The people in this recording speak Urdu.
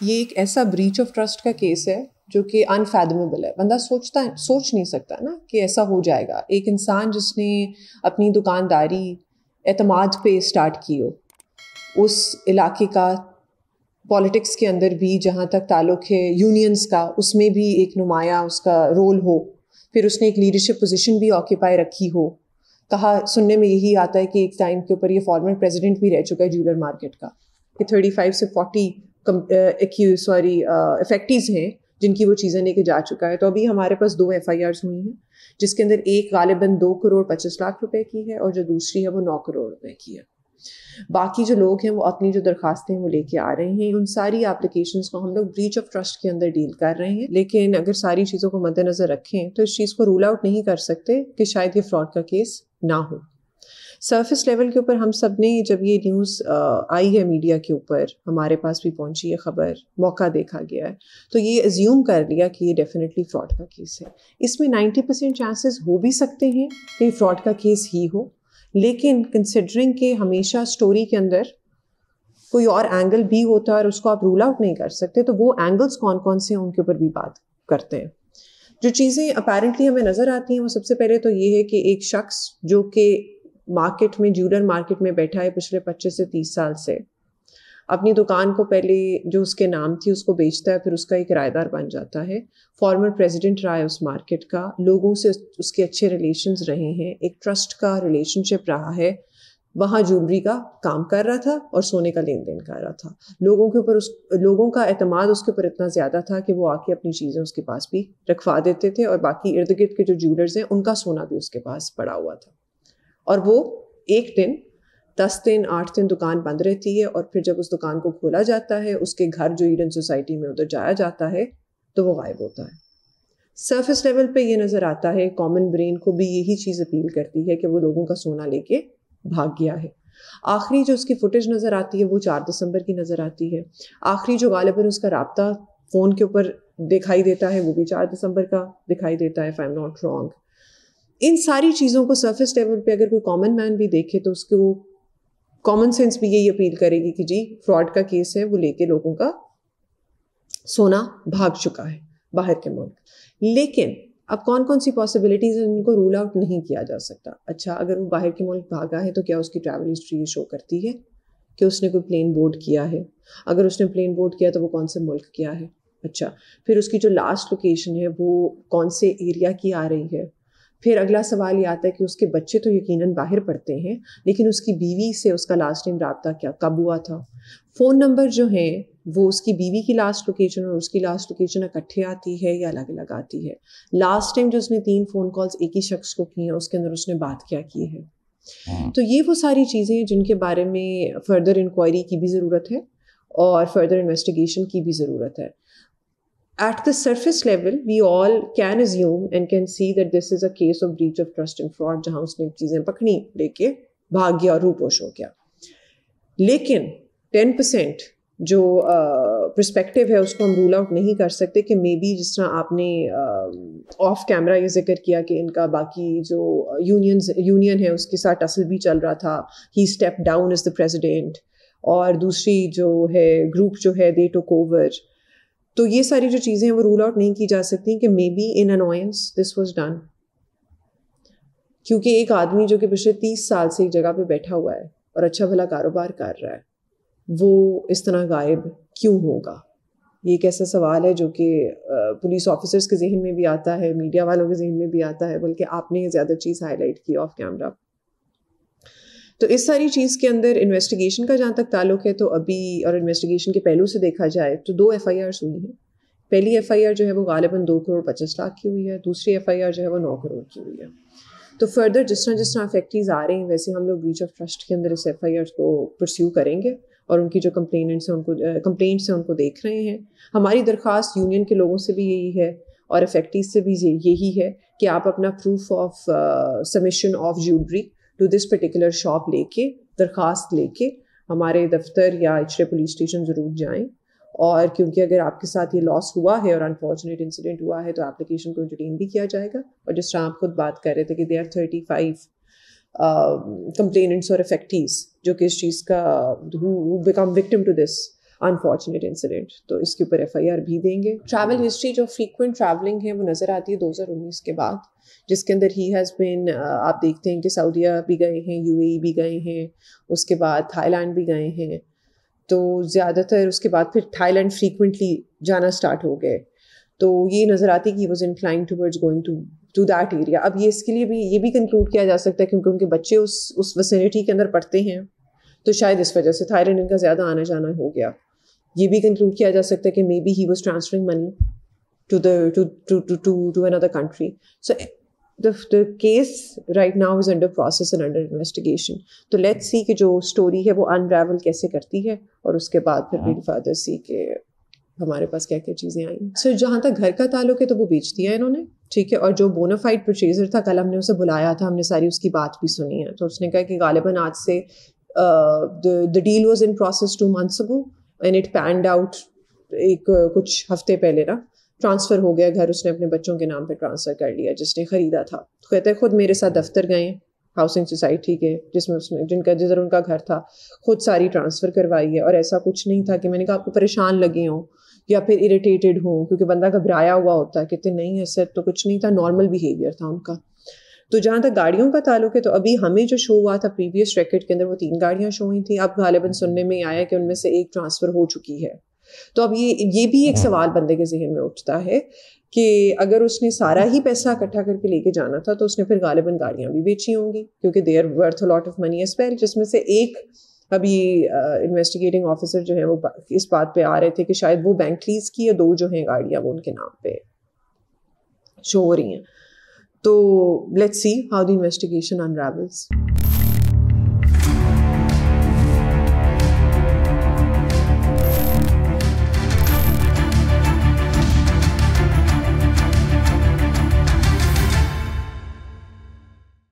یہ ایک ایسا بریچ آف ٹرسٹ کا کیس ہے جو کہ انفیدمیبل ہے. بندہ سوچ نہیں سکتا نا کہ ایسا ہو جائے گا. ایک انسان جس نے اپنی دکانداری اعتماد پہ اسٹارٹ کی ہو, اس علاقے کا پالیٹکس کے اندر بھی جہاں تک تعلق ہے یونینز کا, اس میں بھی ایک نمایاں اس کا رول ہو, پھر اس نے ایک لیڈرشپ پوزیشن بھی آکیپائی رکھی ہو. کہا سننے میں یہی آتا ہے کہ ایک ٹائم کے اوپر یہ فارمر پریزیڈنٹ بھی رہ چکا ہے جیولر مارکیٹ کا, کہ 35 سے 40 افیکٹیز ہیں جن کی وہ چیزیں لے کے جا چکا ہے. تو ابھی ہمارے پاس 2 FIRs ہوئی ہیں, جس کے اندر ایک غالباً 2 کروڑ 25 لاکھ روپے کی ہے, اور جو دوسری ہے وہ 9 کروڑ روپے کی ہے. باقی جو لوگ ہیں وہ اپنی جو درخواستیں وہ لے کے آ رہے ہیں. ان ساری اپلیکیشنز کو ہم لوگ بریچ آف ٹرسٹ کے اندر ڈیل کر رہے ہیں, لیکن اگر ساری چیزوں کو مد نظر رکھیں تو اس چیز کو رول آؤٹ نہیں کر سکتے کہ شاید یہ فراڈ کا کیس نہ ہو. سرفیس لیول کے اوپر ہم سب نے جب یہ نیوز آئی ہے میڈیا کے اوپر, ہمارے پاس بھی پہنچی ہے خبر, موقع دیکھا گیا ہے, تو یہ ازیوم کر لیا کہ یہ ڈیفینیٹلی فراڈ کا کیس ہے. اس میں 90% چانسز ہو بھی سکتے ہیں کہ فراڈ کا کیس ہی ہو, لیکن کنسیڈرنگ کہ ہمیشہ اسٹوری کے اندر کوئی اور اینگل بھی ہوتا ہے اور اس کو آپ رول آؤٹ نہیں کر سکتے, تو وہ اینگلس کون کون سے ہیں ان کے اوپر بھی بات کرتے ہیں. جو چیزیں اپیرنٹلی ہمیں نظر آتی ہیں وہ سب سے پہلے تو یہ ہے کہ ایک شخص جو کہ مارکیٹ میں جیولر مارکیٹ میں بیٹھا ہے پچھلے 25 سے 30 سال سے, اپنی دکان کو پہلے جو اس کے نام تھی اس کو بیچتا ہے, پھر اس کا ایک کرایہ دار بن جاتا ہے, فارمر پریزیڈنٹ رہا ہے اس مارکیٹ کا, لوگوں سے اس کے اچھے ریلیشنز رہے ہیں, ایک ٹرسٹ کا ریلیشن شپ رہا ہے, وہاں جیولری کا کام کر رہا تھا اور سونے کا لین دین کر رہا تھا. لوگوں کے اوپر لوگوں کا اعتماد اس کے اوپر اتنا زیادہ تھا کہ وہ آ کے اپنی چیزیں اس کے پاس بھی رکھوا دیتے تھے, اور باقی ارد گرد کے جو جیولرز ہیں ان کا سونا بھی اس کے پاس پڑا ہوا تھا. اور وہ ایک دن 10 دن 8 دن دکان بند رہتی ہے, اور پھر جب اس دکان کو کھولا جاتا ہے, اس کے گھر جو ایڈن سوسائٹی میں ادھر جایا جاتا ہے, تو وہ غائب ہوتا ہے. سرفیس لیول پہ یہ نظر آتا ہے, کامن برین کو بھی یہی چیز اپیل کرتی ہے کہ وہ لوگوں کا سونا لے کے بھاگ گیا ہے. آخری جو اس کی فوٹیج نظر آتی ہے وہ 4 دسمبر کی نظر آتی ہے. آخری جو غالباً اس کا رابطہ فون کے اوپر دکھائی دیتا ہے وہ بھی 4 دسمبر کا دکھائی دیتا ہے, if I'm not wrong. ان ساری چیزوں کو سرفیس لیول پہ اگر کوئی کامن مین بھی دیکھے تو اس کو کامن سینس بھی یہی اپیل کرے گی کہ جی فراڈ کا کیس ہے, وہ لے کے لوگوں کا سونا بھاگ چکا ہے باہر کے ملک. لیکن اب کون کون سی پاسبلٹیز ہیں جن کو رول آؤٹ نہیں کیا جا سکتا. اچھا, اگر وہ باہر کے ملک بھاگا ہے تو کیا اس کی ٹریول ہسٹری یہ شو کرتی ہے کہ اس نے کوئی پلین بورڈ کیا ہے؟ اگر اس نے پلین بورڈ کیا تو وہ کون سے ملک کیا ہے؟ اچھا, پھر اس کی جو لاسٹ لوکیشن ہے وہ کون سے ایریا کی آ رہی ہے؟ پھر اگلا سوال یہ آتا ہے کہ اس کے بچے تو یقیناً باہر پڑھتے ہیں, لیکن اس کی بیوی سے اس کا لاسٹ ٹائم رابطہ کب ہوا تھا؟ فون نمبر جو ہیں وہ اس کی بیوی کی لاسٹ لوکیشن اور اس کی لاسٹ لوکیشن اکٹھے آتی ہے یا الگ الگ آتی ہے؟ لاسٹ ٹائم جو اس نے 3 فون کالز ایک ہی شخص کو کی ہیں اس کے اندر اس نے بات کیا کی ہے؟ تو یہ وہ ساری چیزیں ہیں جن کے بارے میں فردر انکوائری کی بھی ضرورت ہے اور فردر انویسٹیگیشن کی بھی ضرورت ہے. At the surface level, we all can assume and can see that this is a case of breach of trust and fraud, جہاں اس نے چیزیں پکڑی لے کے بھاگ گیا اور روپوش ہو گیا. لیکن 10% جو پرسپیکٹیو ہے اس کو ہم رول آؤٹ نہیں کر سکتے کہ مے بی جس طرح آپ نے آف کیمرا یہ ذکر کیا کہ ان کا باقی جو یونین ہے اس کے ساتھ ٹسل بھی چل رہا تھا, he step down as the president, اور دوسری جو ہے گروپ جو ہے دے ٹوک اوور. تو یہ ساری جو چیزیں ہیں وہ رول آؤٹ نہیں کی جا سکتی کہ مے بی ان انوائنس دس واز ڈن, کیونکہ ایک آدمی جو کہ پچھلے 30 سال سے ایک جگہ پہ بیٹھا ہوا ہے اور اچھا بھلا کاروبار کر رہا ہے, وہ اس طرح غائب کیوں ہوگا؟ یہ ایک ایسا سوال ہے جو کہ پولیس آفیسرس کے ذہن میں بھی آتا ہے, میڈیا والوں کے ذہن میں بھی آتا ہے, بلکہ آپ نے یہ زیادہ چیز ہائی لائٹ کی آف کیمرا. تو اس ساری چیز کے اندر انویسٹیگیشن کا جہاں تک تعلق ہے تو ابھی, اور انویسٹیگیشن کے پہلو سے دیکھا جائے تو 2 FIRs ہوئی ہیں. پہلی FIR جو ہے وہ غالباً 2 کروڑ 25 لاکھ کی ہوئی ہے, دوسری FIR جو ہے وہ 9 کروڑ کی ہوئی ہے. تو فردر جس طرح افیکٹیز آ رہے ہیں ویسے ہم لوگ بریچ آف ٹرسٹ کے اندر اس FIR کو پرسیو کریں گے, اور ان کی جو کمپلینٹس ہیں ان کو دیکھ رہے ہیں. ہماری درخواست یونین کے لوگوں سے بھی یہی ہے اور افیکٹیز سے بھی یہی ہے کہ آپ اپنا proof of submission of jewellery to this particular shop لے کے, درخواست لے کے ہمارے دفتر یا اچرے پولیس اسٹیشن ضرور جائیں. اور کیونکہ اگر آپ کے ساتھ یہ لاس ہوا ہے اور انفارچونیٹ انسیڈنٹ ہوا ہے تو اپلیکیشن کو انٹرٹین بھی کیا جائے گا. اور جس طرح آپ خود بات کر رہے تھے کہ دے آر 35 کمپلیننٹس اور افیکٹیز جو کہ اس چیز کا who become victim to this, unfortunate incident. تو اس کے اوپر FIR بھی دیں گے. ٹریول ہسٹری جو فریکوینٹ ٹریولنگ ہے وہ نظر آتی ہے 2019 کے بعد, جس کے اندر ہی ہیز بین, آپ دیکھتے ہیں کہ سعودیہ بھی گئے ہیں, UAE بھی گئے ہیں, اس کے بعد تھائی لینڈ بھی گئے ہیں. تو زیادہ تر اس کے بعد پھر تھائی لینڈ فریکوینٹلی جانا اسٹارٹ ہو گئے. تو یہ نظر آتی ہے کہ he was inclined towards going to that area. اب یہ اس کے لیے بھی یہ بھی کنکلوڈ کیا جا سکتا ہے کیونکہ ان کے بچے اس ویسینٹی کے اندر پڑھتے ہیں, تو شاید اس وجہ سے تھائی لینڈ ان کا زیادہ آنا جانا ہو گیا. یہ بھی کنکلوڈ کیا جا سکتا ہے کہ maybe he was transferring money to another country. So the case right now is under process and under investigation. تو let's see کہ جو اسٹوری ہے وہ unravel کیسے کرتی ہے, اور اس کے بعد پھر we'll further see کہ ہمارے پاس کیا کیا چیزیں آئیں. سر جہاں تک گھر کا تعلق ہے تو وہ بیچ دیا ہے انہوں نے, ٹھیک ہے. اور جو بونافائڈ پرچیزر تھا, کل ہم نے اسے بلایا تھا, ہم نے ساری اس کی بات بھی سنی ہے. تو اس نے کہا کہ غالباً آج سے the deal was in process 2 months ago and it panned out ایک کچھ ہفتے پہلے نا ٹرانسفر ہو گیا گھر, اس نے اپنے بچوں کے نام پہ ٹرانسفر کر لیا جس نے خریدا تھا. تو کہتے ہیں خود میرے ساتھ دفتر گئے ہیں ہاؤسنگ سوسائٹی کے, جس میں جدھر ان کا گھر تھا, خود ساری ٹرانسفر کروائی ہے. اور ایسا کچھ نہیں تھا کہ میں نے کہا آپ کو پریشان لگے ہوں یا پھر اریٹیٹڈ ہوں, کیونکہ بندہ گھبرایا ہوا ہوتا ہے. کہتے نہیں ایسا تو کچھ نہیں تھا, نارمل بیہیویئر تھا ان کا. تو جہاں تک گاڑیوں کا تعلق ہے تو ابھی ہمیں جو شو ہوا تھا پریویس ریکارڈ کے اندر وہ 3 گاڑیاں شو ہوئی تھیں. اب غالباً سننے میں آیا کہ ان میں سے ایک ٹرانسفر ہو چکی ہے. تو اب یہ بھی ایک سوال بندے کے ذہن میں اٹھتا ہے کہ اگر اس نے سارا ہی پیسہ اکٹھا کر کے لے کے جانا تھا تو اس نے پھر غالباً گاڑیاں بھی بیچی ہوں گی, کیونکہ they are worth a lot of money as well. جس میں سے ایک ابھی انویسٹیگیٹنگ آفیسر جو ہیں وہ اس بات پہ آ رہے تھے کہ شاید وہ بینٹلیز کی, یا 2 جو ہیں گاڑیاں وہ ان کے نام پہ شو ہو رہی ہیں. تو let's see how the investigation انراولز.